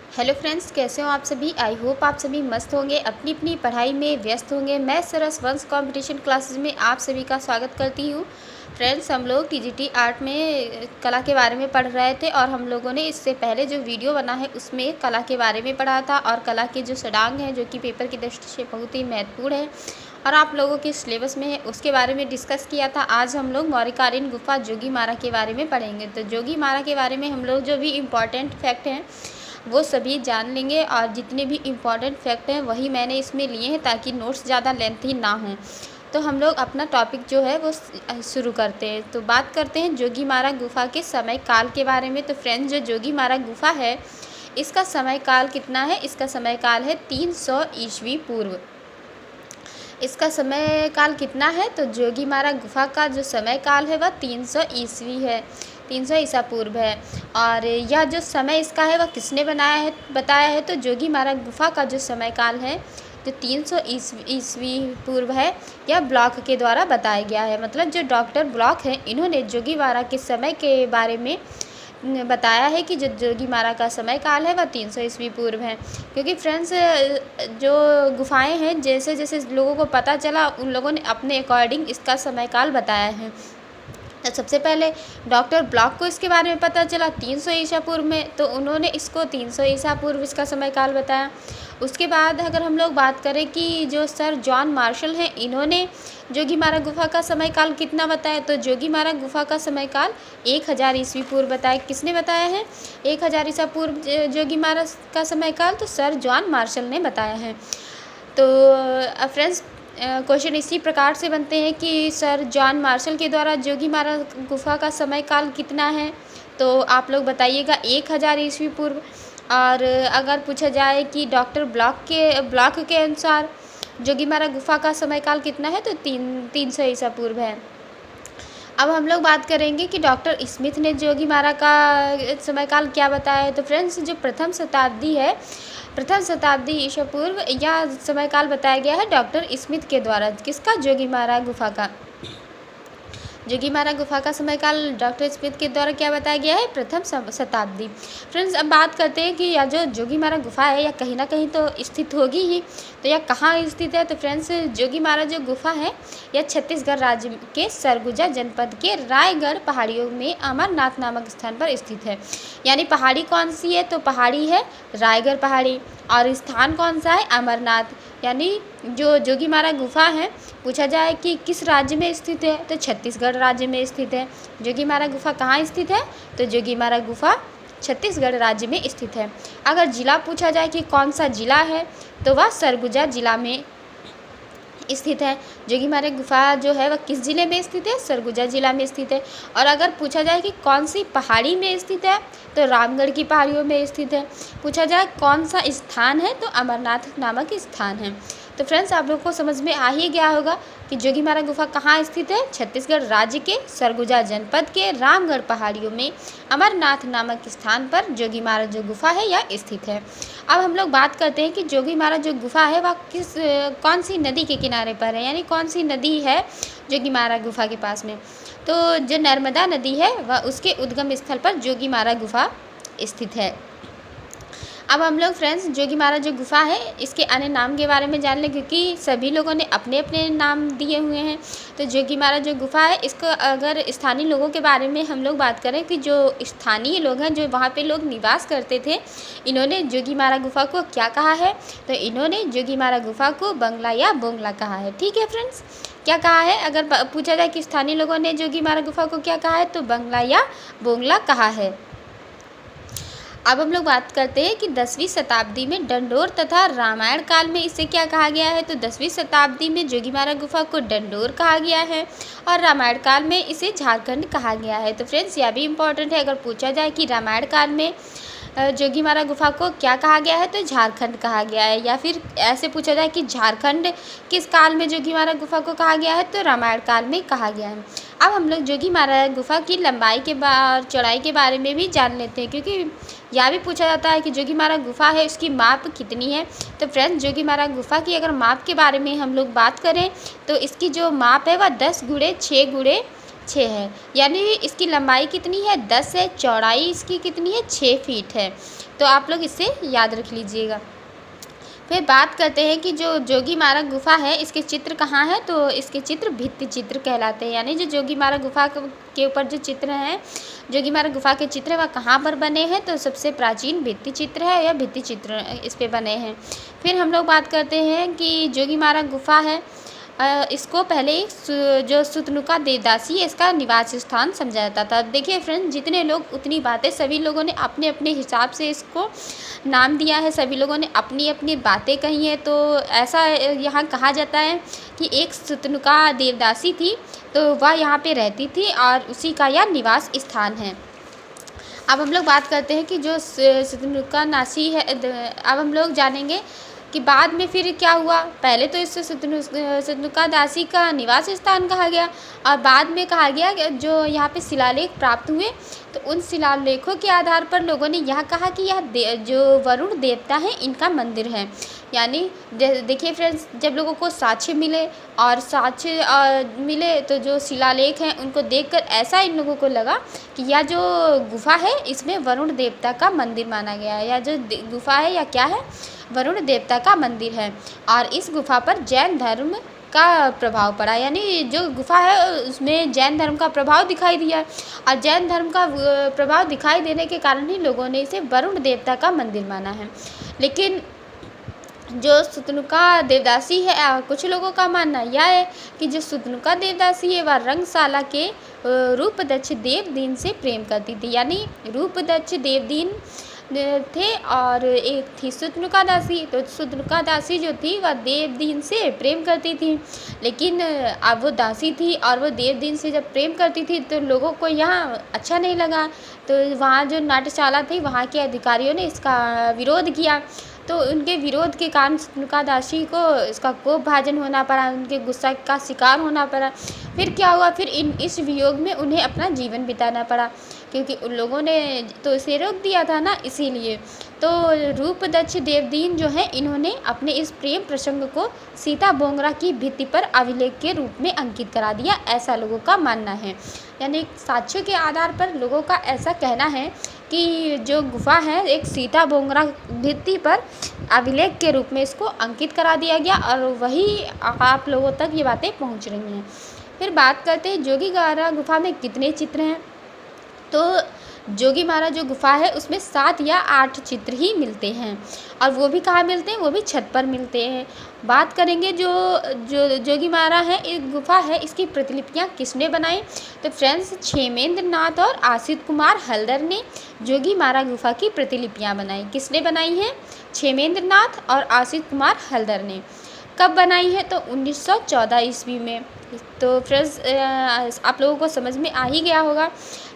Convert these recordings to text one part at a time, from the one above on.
Hello friends, कैसे हो आप सभी। आई होप आप सभी मस्त होंगे, अपनी अपनी पढ़ाई में व्यस्त होंगे। मैं सरस वंश कंपटीशन क्लासेस में आप सभी का स्वागत करती हूँ। फ्रेंड्स, हम लोग टीजीटी आर्ट में कला के बारे में पढ़ रहे थे और हम लोगों ने इससे पहले जो वीडियो बना है उसमें कला के बारे में पढ़ा था और कला के जो षडांग हैं जो कि पेपर की दृष्टि से बहुत ही महत्वपूर्ण है और आप लोगों के सिलेबस में है, उसके बारे में डिस्कस किया था। आज हम लोग मौर्यकालीन गुफा जोगीमारा के बारे में पढ़ेंगे। तो जोगीमारा के बारे में हम लोग जो भी इम्पॉर्टेंट फैक्ट हैं वो सभी जान लेंगे और जितने भी इम्पॉर्टेंट फैक्ट हैं वही मैंने इसमें लिए हैं ताकि नोट्स ज़्यादा लेंथी ना हों। तो हम लोग अपना टॉपिक जो है वो शुरू करते हैं। तो बात करते हैं जोगीमारा गुफा के समय काल के बारे में। तो फ्रेंड्स, जो जोगीमारा गुफा है इसका समय काल कितना है? इसका समय काल है 300 ईस्वी पूर्व। इसका समय काल कितना है? तो जोगीमारा गुफा का जो समय काल है वह 300 ईस्वी है, 300 ईसा पूर्व है। और यह जो समय इसका है वह किसने बताया है? तो जोगीमारा गुफा का जो समय काल है जो 300 ईस्वी पूर्व है, यह ब्लॉक के द्वारा बताया गया है। मतलब जो डॉक्टर ब्लॉक हैं इन्होंने जोगीमारा के समय के बारे में बताया है कि जो जोगीमारा का समय काल है वह 300 ईस्वी पूर्व है। क्योंकि फ्रेंड्स, जो गुफाएं हैं जैसे जैसे लोगों को पता चला उन लोगों ने अपने अकॉर्डिंग इसका समय काल बताया है। तो सबसे पहले डॉक्टर ब्लॉक को इसके बारे में पता चला 300 ईसा पूर्व में, तो उन्होंने इसको 300 ईसा पूर्व इसका समय काल बताया। उसके बाद अगर हम लोग बात करें कि जो सर जॉन मार्शल हैं इन्होंने जोगीमारा गुफा का समय काल कितना बताया, तो जोगीमारा गुफा का समय काल 1000 ईस्वी पूर्व बताया। किसने बताया है? 1000 ईसा पूर्व जोगीमारा का समय काल तो सर जॉन मार्शल ने बताया है। तो फ्रेंड्स, क्वेश्चन इसी प्रकार से बनते हैं कि सर जॉन मार्शल के द्वारा जोगीमारा गुफा का समय काल कितना है, तो आप लोग बताइएगा 1000 ईस्वी पूर्व। और अगर पूछा जाए कि डॉक्टर ब्लॉक के अनुसार जोगीमारा गुफा का समय काल कितना है, तो 300 ईसा पूर्व है। अब हम लोग बात करेंगे कि डॉक्टर स्मिथ ने जोगीमारा का समय काल क्या बताया है। तो फ्रेंड्स, जो प्रथम शताब्दी ईसा पूर्व यह समय काल बताया गया है डॉक्टर स्मिथ के द्वारा। किसका? जोगीमारा गुफा का। जोगीमारा गुफा का समय काल डॉक्टर स्मिथ के द्वारा क्या बताया गया है? प्रथम शताब्दी। फ्रेंड्स, अब बात करते हैं कि यह जो जोगीमारा गुफा है यह कहीं ना कहीं तो स्थित होगी ही, तो यह कहाँ स्थित है? तो फ्रेंड्स, जोगीमारा जो गुफा है यह छत्तीसगढ़ राज्य के सरगुजा जनपद के रायगढ़ पहाड़ियों में अमरनाथ नामक स्थान पर स्थित है। यानी पहाड़ी कौन सी है? तो पहाड़ी है रायगढ़ पहाड़ी और स्थान कौन सा है? अमरनाथ। यानी जो जोगीमारा गुफा है, पूछा जाए कि किस राज्य में स्थित है, तो छत्तीसगढ़ राज्य में स्थित है। जोगीमारा गुफा कहाँ स्थित है? तो जोगीमारा गुफा छत्तीसगढ़ राज्य में स्थित है। अगर जिला पूछा जाए कि कौन सा जिला है, तो वह सरगुजा जिला में स्थित है। जोगीमारा गुफा जो है वह किस जिले में स्थित है? सरगुजा जिला में स्थित है। और अगर पूछा जाए कि कौन सी पहाड़ी में स्थित है, तो रामगढ़ की पहाड़ियों में स्थित है। पूछा जाए कौन सा स्थान है, तो अमरनाथ नामक स्थान है। तो फ्रेंड्स, आप लोग को समझ में आ ही गया होगा कि जोगीमारा गुफा कहाँ स्थित है? छत्तीसगढ़ राज्य के सरगुजा जनपद के रामगढ़ पहाड़ियों में अमरनाथ नामक स्थान पर जोगीमारा जो गुफा है यह स्थित है। अब हम लोग बात करते हैं कि जोगीमारा जो गुफा है वह कौन सी नदी के किनारे पर है, यानी कौन सी नदी है जोगीमारा गुफा के पास में। तो जो नर्मदा नदी है वह उसके उद्गम स्थल पर जोगीमारा गुफा स्थित है। अब हम लोग फ्रेंड्स जोगीमारा जो गुफा है इसके अन्य नाम के बारे में जान लें, क्योंकि सभी लोगों ने अपने अपने नाम दिए हुए हैं। तो जोगीमारा जो गुफा है इसको अगर स्थानीय लोगों के बारे में हम लोग बात करें कि जो स्थानीय लोग हैं, जो वहाँ पे लोग निवास करते थे, इन्होंने जोगीमारा गुफा को क्या कहा है? तो इन्होंने जोगीमारा गुफा को बंगला या बोंगला कहा है। ठीक है फ्रेंड्स, क्या कहा है? अगर पूछा जाए कि स्थानीय लोगों ने जोगीमारा गुफा को क्या कहा है, तो बंगला या बोंगला कहा है। अब हम लोग बात करते हैं कि 10वीं शताब्दी में डंडोर तथा रामायण काल में इसे क्या कहा गया है। तो 10वीं शताब्दी में जोगीमारा गुफा को डंडोर कहा गया है और रामायण काल में इसे झारखंड कहा गया है। तो फ्रेंड्स, यह भी इम्पॉर्टेंट है। अगर पूछा जाए कि रामायण काल में जोगीमारा गुफा को क्या कहा गया है, तो झारखंड कहा गया है। या फिर ऐसे पूछा जाए कि झारखंड किस काल में जोगीमारा गुफा को कहा गया है, तो रामायण काल में कहा गया है। अब हम लोग जोगीमारा गुफा की लंबाई के चौड़ाई के बारे में भी जान लेते हैं, क्योंकि यह भी पूछा जाता है कि जोगीमारा गुफा है उसकी माप कितनी है। तो फ्रेंड्स, जोगीमारा गुफा की अगर माप के बारे में हम लोग बात करें तो इसकी जो माप है वह 10 × 6 × 6 है। यानी इसकी लंबाई कितनी है? 10 है। चौड़ाई इसकी कितनी है? 6 फीट है। तो आप लोग इसे याद रख लीजिएगा। फिर बात करते हैं कि जो जोगीमारा गुफा है इसके चित्र कहाँ है, तो इसके चित्र भित्ति चित्र कहलाते हैं। यानी जो जोगीमारा गुफा के ऊपर जो चित्र हैं, जोगीमारा गुफा के चित्र वह कहाँ पर बने हैं, तो सबसे प्राचीन भित्ति चित्र है या भित्ति चित्र इस पे बने हैं। फिर हम लोग बात करते हैं कि जोगीमारा गुफा है, इसको पहले जो सुतनुका देवदासी है इसका निवास स्थान समझा जाता था। देखिए फ्रेंड्स, जितने लोग उतनी बातें, सभी लोगों ने अपने अपने हिसाब से इसको नाम दिया है, सभी लोगों ने अपनी अपनी बातें कही हैं। तो ऐसा यहाँ कहा जाता है कि एक सुतनुका देवदासी थी, तो वह यहाँ पे रहती थी और उसी का यह निवास स्थान है। अब हम लोग बात करते हैं कि जो सुतनुका नासी है, अब हम लोग जानेंगे कि बाद में फिर क्या हुआ। पहले तो इस सुतनुका दासी का निवास स्थान कहा गया और बाद में कहा गया कि जो यहाँ पे शिलालेख प्राप्त हुए, तो उन शिलालेखों के आधार पर लोगों ने यह कहा कि यह जो वरुण देवता है इनका मंदिर है। यानी देखिए फ्रेंड्स, जब लोगों को साक्ष्य मिले और साक्ष्य मिले तो जो शिलालेख हैं उनको देखकर ऐसा इन लोगों को लगा कि यह जो गुफा है इसमें वरुण देवता का मंदिर माना गया है। या जो गुफा है या क्या है, वरुण देवता का मंदिर है। और इस गुफा पर जैन धर्म का प्रभाव पड़ा, यानी जो गुफा है उसमें जैन धर्म का प्रभाव दिखाई दिया और जैन धर्म का प्रभाव दिखाई देने के कारण ही लोगों ने इसे वरुण देवता का मंदिर माना है। लेकिन जो सुतनुका देवदासी है, कुछ लोगों का मानना यह है कि जो सुतनुका देवदासी है वह रंगशाला के रूपदक्ष देवदीन से प्रेम करती थी। यानी रूपदक्ष देवदीन थे और एक थी सुतनुका दासी। तो सुतनुका दासी जो थी वह देवदीन से प्रेम करती थी, लेकिन अब वो दासी थी और वो देवदीन से जब प्रेम करती थी तो लोगों को यहाँ अच्छा नहीं लगा। तो वहाँ जो नाट्यशाला थी वहाँ के अधिकारियों ने इसका विरोध किया। तो उनके विरोध के कारण सुतनुका दासी को इसका कोप भाजन होना पड़ा, उनके गुस्सा का शिकार होना पड़ा। फिर क्या हुआ, फिर इस वियोग में उन्हें अपना जीवन बिताना पड़ा, क्योंकि उन लोगों ने तो इसे रोक दिया था ना, इसीलिए। तो रूपदक्ष देवदीन जो है इन्होंने अपने इस प्रेम प्रसंग को सीता बोंगरा की भित्ति पर अभिलेख के रूप में अंकित करा दिया, ऐसा लोगों का मानना है। यानी साक्ष्यों के आधार पर लोगों का ऐसा कहना है कि जो गुफा है एक सीता बोंगरा भित्ति पर अभिलेख के रूप में इसको अंकित करा दिया गया और वही आप लोगों तक ये बातें पहुंच रही हैं। फिर बात करते हैं जोगीमारा गुफा में कितने चित्र हैं। तो जोगीमारा जो गुफा है उसमें 7 या 8 चित्र ही मिलते हैं और वो भी कहाँ मिलते हैं, वो भी छत पर मिलते हैं। बात करेंगे जो जोगीमारा है एक गुफा है, इसकी प्रतिलिपियाँ किसने बनाई, तो फ्रेंड्स क्षेमेंद्र नाथ और आसित कुमार हल्दर ने जोगीमारा गुफा की प्रतिलिपियाँ बनाई। किसने बनाई हैं, क्षेमेंद्र नाथ और आसित कुमार हल्दर ने। कब बनाई है, तो 1914 ईस्वी में। तो फ्रेंड्स आप लोगों को समझ में आ ही गया होगा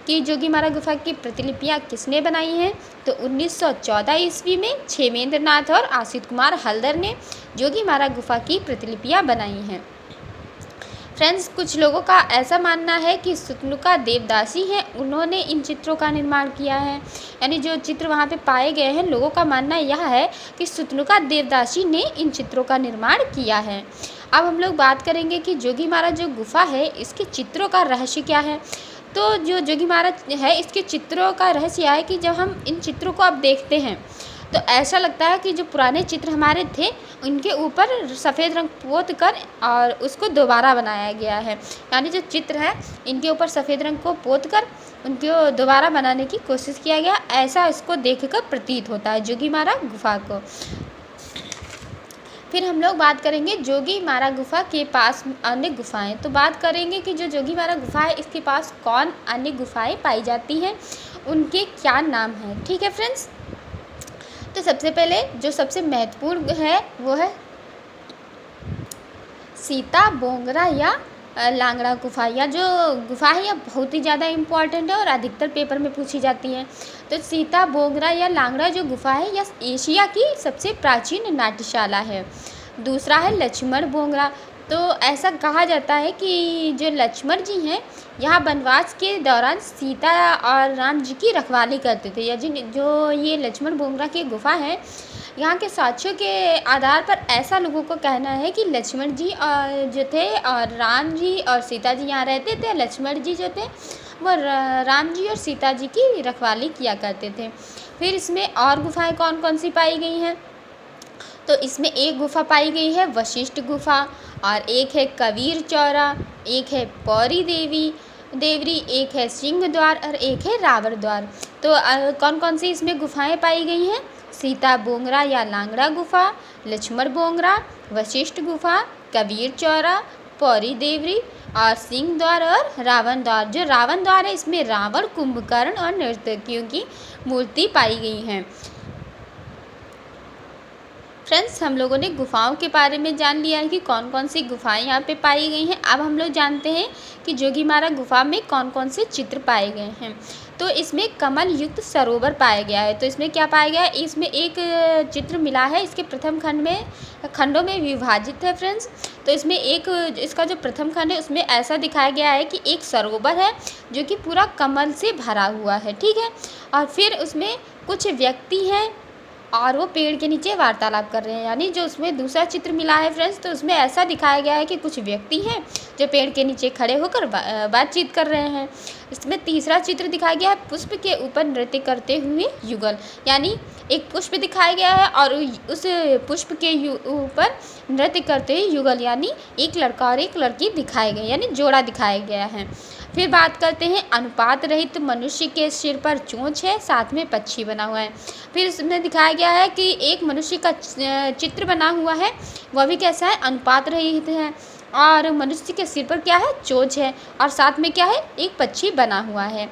कि जोगीमारा गुफा की प्रतिलिपियाँ किसने बनाई हैं, तो 1914 ईस्वी में क्षेमेंद्र नाथ और आसित कुमार हल्दर ने जोगीमारा गुफा की प्रतिलिपियाँ बनाई हैं। फ्रेंड्स कुछ लोगों का ऐसा मानना है कि सुतनुका देवदासी हैं, उन्होंने इन चित्रों का निर्माण किया है। यानी जो चित्र वहाँ पे पाए गए हैं, लोगों का मानना यह है कि सुतनुका देवदासी ने इन चित्रों का निर्माण किया है। अब हम लोग बात करेंगे कि जोगीमारा जो गुफा है इसके चित्रों का रहस्य क्या है। तो जो जोगीमारा है इसके चित्रों का रहस्य है कि जब हम इन चित्रों को अब देखते हैं तो ऐसा लगता है कि जो पुराने चित्र हमारे थे उनके ऊपर सफ़ेद रंग पोत कर और उसको दोबारा बनाया गया है। यानी जो चित्र है इनके ऊपर सफ़ेद रंग को पोत कर उनको दोबारा बनाने की कोशिश किया गया, ऐसा इसको देखकर प्रतीत होता है जोगीमारा गुफा को। फिर हम लोग बात करेंगे जोगीमारा गुफा के पास अन्य गुफाएं। तो बात करेंगे कि जो जोगीमारा गुफा है इसके पास कौन अन्य गुफाएं पाई जाती हैं, उनके क्या नाम हैं। ठीक है फ्रेंड्स, तो सबसे पहले जो सबसे महत्वपूर्ण है वो है सीता बोंगरा या लांगड़ा गुफा। या जो गुफा है यह बहुत ही ज़्यादा इम्पॉर्टेंट है और अधिकतर पेपर में पूछी जाती है। तो सीता बोंगरा या लांगड़ा जो गुफा है यह एशिया की सबसे प्राचीन नाट्यशाला है। दूसरा है लक्ष्मण बोंगरा। तो ऐसा कहा जाता है कि जो लक्ष्मण जी हैं यहाँ वनवास के दौरान सीता और राम जी की रखवाली करते थे। या जो ये लक्ष्मण बोंगरा की गुफा है, यहाँ के साक्ष्यों के आधार पर ऐसा लोगों को कहना है कि लक्ष्मण जी जो थे और राम जी और सीता जी यहाँ रहते थे। लक्ष्मण जी जो थे वो राम जी और सीता जी की रखवाली किया करते थे। फिर इसमें और गुफाएं कौन कौन सी पाई गई हैं, तो इसमें एक गुफा पाई गई है वशिष्ठ गुफा, और एक है कबीर चौरा, एक है पौरी देवरी, एक है सिंह द्वार और एक है रावण द्वार। तो कौन कौन सी इसमें गुफाएं पाई गई हैं, सीता बोंगरा या लांगड़ा गुफा, लक्ष्मण बोंगरा, वशिष्ठ गुफा, कबीर चौरा, पौरी देवरी और सिंह द्वार और रावण द्वार। जो रावण द्वार है इसमें रावण, कुंभकर्ण और नर्तकियों की मूर्ति पाई गई हैं। फ्रेंड्स, हम लोगों ने गुफाओं के बारे में जान लिया है कि कौन कौन सी गुफाएं यहाँ पे पाई गई हैं। अब हम लोग जानते हैं कि जोगीमारा गुफा में कौन कौन से चित्र पाए गए हैं। तो इसमें कमल युक्त सरोवर पाया गया है। तो इसमें क्या पाया गया है, इसमें एक चित्र मिला है, इसके प्रथम खंडों में विभाजित है फ्रेंड्स। तो इसमें एक इसका जो प्रथम खंड है उसमें ऐसा दिखाया गया है कि एक सरोवर है जो कि पूरा कमल से भरा हुआ है, ठीक है। और फिर उसमें कुछ व्यक्ति हैं और वो पेड़ के नीचे वार्तालाप कर रहे हैं। यानी जो उसमें दूसरा चित्र मिला है फ्रेंड्स, तो उसमें ऐसा दिखाया गया है कि कुछ व्यक्ति हैं जो पेड़ के नीचे खड़े होकर बातचीत कर रहे हैं। इसमें तीसरा चित्र दिखाया गया है पुष्प के ऊपर नृत्य करते हुए युगल, यानी एक पुष्प दिखाया गया है और उस पुष्प के ऊपर नृत्य करते हुए युगल, यानी एक लड़का और एक लड़की दिखाए गए, यानी जोड़ा दिखाया गया है। फिर बात करते हैं अनुपात रहित मनुष्य के सिर पर चोंच है, साथ में पक्षी बना हुआ है। फिर इसमें दिखाया गया है कि एक मनुष्य का चित्र बना हुआ है, वह भी कैसा है, अनुपात रहित है, और मनुष्य के सिर पर क्या है, चोंच है, और साथ में क्या है, एक पक्षी बना हुआ है।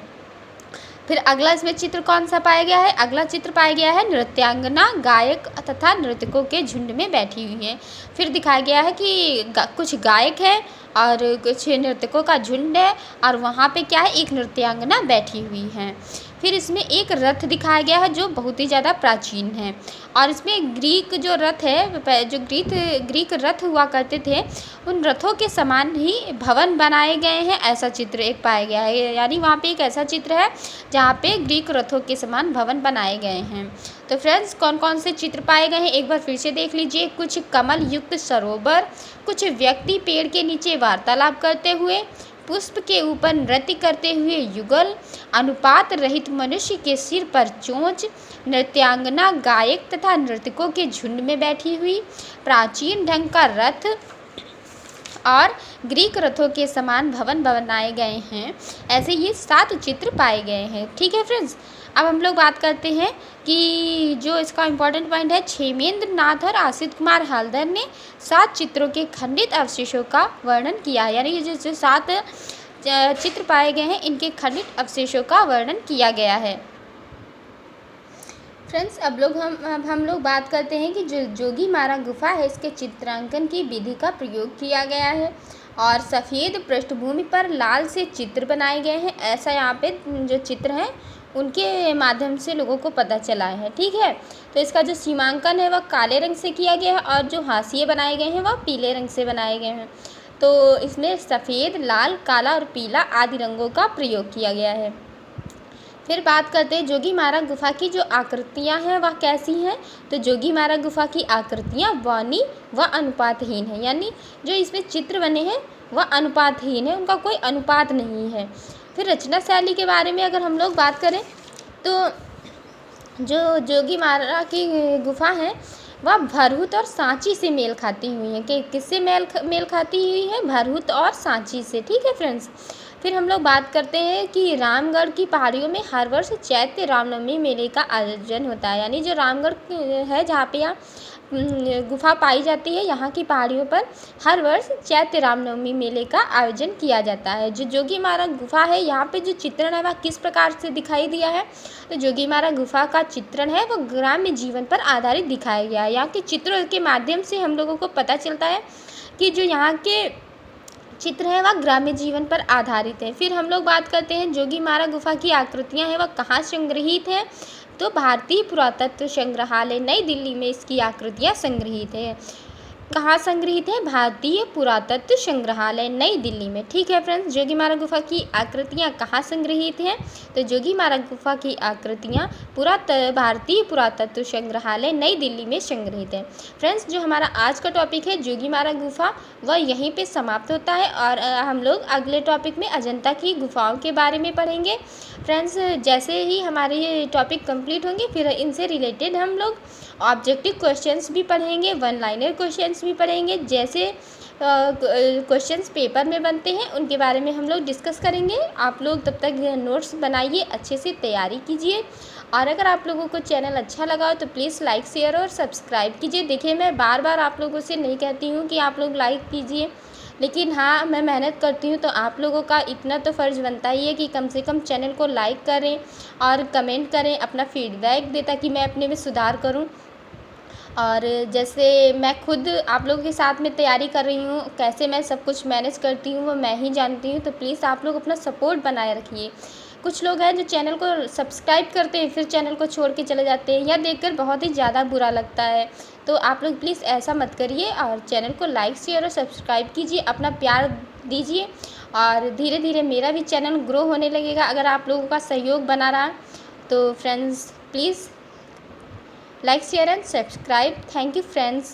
फिर अगला इसमें चित्र कौन सा पाया गया है, अगला चित्र पाया गया है नृत्यांगना गायक तथा नर्तकों के झुंड में बैठी हुई है। फिर दिखाया गया है कि कुछ गायक हैं और कुछ नर्तकों का झुंड है, और वहाँ पे क्या है, एक नृत्यांगना बैठी हुई है। फिर इसमें एक रथ दिखाया गया है जो बहुत ही ज़्यादा प्राचीन है, और इसमें ग्रीक जो रथ है, जो ग्रीक रथ हुआ करते थे, उन रथों के समान ही भवन बनाए गए हैं, ऐसा चित्र एक पाया गया है। यानी वहाँ पे एक ऐसा चित्र है जहाँ पे ग्रीक रथों के समान भवन बनाए गए हैं। तो फ्रेंड्स, कौन कौन से चित्र पाए गए हैं एक बार फिर से देख लीजिए। कुछ कमल युक्त सरोवर, कुछ व्यक्ति पेड़ के नीचे वार्तालाप करते हुए, पुष्प के ऊपर नृत्य करते हुए युगल, अनुपात रहित मनुष्य के सिर पर चोंच, नृत्यांगना गायक तथा नर्तकों के झुंड में बैठी हुई, प्राचीन ढंग का रथ और ग्रीक रथों के समान भवन बनाए गए हैं। ऐसे ये 7 चित्र पाए गए हैं, ठीक है फ्रेंड्स। अब हम लोग बात करते हैं कि जो इसका इम्पोर्टेंट पॉइंट है, क्षेमेंद्र नाथ और आसित कुमार हल्दर ने 7 चित्रों के खंडित अवशेषों का वर्णन किया है। यानी ये जो 7 चित्र पाए गए हैं, इनके खंडित अवशेषों का वर्णन किया गया है। फ्रेंड्स, अब हम लोग बात करते हैं कि जो जोगीमारा गुफा है, इसके चित्रांकन की विधि का प्रयोग किया गया है, और सफ़ेद पृष्ठभूमि पर लाल से चित्र बनाए गए हैं। ऐसा यहाँ पे जो चित्र हैं उनके माध्यम से लोगों को पता चला है, ठीक है। तो इसका जो सीमांकन है वह काले रंग से किया गया है, और जो हाशिए बनाए गए हैं वह पीले रंग से बनाए गए हैं। तो इसमें सफ़ेद, लाल, काला और पीला आदि रंगों का प्रयोग किया गया है। फिर बात करते हैं जोगीमारा गुफा की जो आकृतियाँ हैं वह कैसी हैं। तो जोगीमारा गुफा की आकृतियाँ बौनी व अनुपातहीन हैं, यानी जो इसमें चित्र बने हैं वह अनुपातहीन है, उनका कोई अनुपात नहीं है। फिर रचना शैली के बारे में अगर हम लोग बात करें, तो जो जोगीमारा की गुफा है वह भरहुत और सांची से मेल खाती हुई है। कि किससे मेल खाती हुई है, भरहुत और सांची से, ठीक है फ्रेंड्स। फिर हम लोग बात करते हैं कि रामगढ़ की पहाड़ियों में हर वर्ष चैत्र रामनवमी मेले का आयोजन होता है। यानी जो रामगढ़ है जहाँ पे यहाँ गुफा पाई जाती है, यहाँ की पहाड़ियों पर हर वर्ष चैत्र रामनवमी मेले का आयोजन किया जाता है। जो जोगीमारा गुफा है, यहाँ पे जो चित्रण है वह किस प्रकार से दिखाई दिया है, तो जोगीमारा गुफा का चित्रण है वो ग्राम्य जीवन पर आधारित दिखाया गया है। यहाँ के चित्रों के माध्यम से हम लोगों को पता चलता है कि जो यहाँ के चित्र है वह ग्राम्य जीवन पर आधारित है। फिर हम लोग बात करते हैं जोगीमारा गुफा की आकृतियाँ हैं वह कहाँ संग्रहित है, तो भारतीय पुरातत्व संग्रहालय नई दिल्ली में इसकी आकृतियाँ संग्रहित है। कहाँ संग्रहित है? भारतीय पुरातत्व संग्रहालय नई दिल्ली में। ठीक है फ्रेंड्स, जोगीमारा गुफा की आकृतियाँ कहाँ संग्रहित हैं? तो जोगीमारा गुफा की आकृतियाँ भारतीय पुरातत्व संग्रहालय नई दिल्ली में संग्रहित है। फ्रेंड्स, जो हमारा आज का टॉपिक है जोगीमारा गुफा, वह यहीं पे समाप्त होता है और हम लोग अगले टॉपिक में अजंता की गुफाओं के बारे में पढ़ेंगे। फ्रेंड्स, जैसे ही हमारे ये टॉपिक कंप्लीट होंगे फिर इनसे रिलेटेड हम लोग ऑब्जेक्टिव क्वेश्चंस भी पढ़ेंगे, वन लाइनर क्वेश्चंस भी पढ़ेंगे। जैसे क्वेश्चंस पेपर में बनते हैं उनके बारे में हम लोग डिस्कस करेंगे। आप लोग तब तक नोट्स बनाइए, अच्छे से तैयारी कीजिए। और अगर आप लोगों को चैनल अच्छा लगा हो तो प्लीज़ लाइक शेयर और सब्सक्राइब कीजिए। देखिए, मैं बार बार आप लोगों से नहीं कहती हूँ कि आप लोग लाइक कीजिए, लेकिन हाँ, मैं मेहनत करती हूँ तो आप लोगों का इतना तो फ़र्ज़ बनता ही है कि कम से कम चैनल को लाइक करें और कमेंट करें, अपना फीडबैक दें ताकि मैं अपने में सुधार करूँ। और जैसे मैं खुद आप लोगों के साथ में तैयारी कर रही हूँ, कैसे मैं सब कुछ मैनेज करती हूँ वो मैं ही जानती हूँ। तो प्लीज़ आप लोग अपना सपोर्ट बनाए रखिए। कुछ लोग हैं जो चैनल को सब्सक्राइब करते हैं फिर चैनल को छोड़ के चले जाते हैं, यह देखकर बहुत ही ज़्यादा बुरा लगता है। तो आप लोग प्लीज़ ऐसा मत करिए और चैनल को लाइक शेयर और सब्सक्राइब कीजिए, अपना प्यार दीजिए और धीरे धीरे मेरा भी चैनल ग्रो होने लगेगा अगर आप लोगों का सहयोग बना रहा। तो friends, please like, share and subscribe. Thank you friends.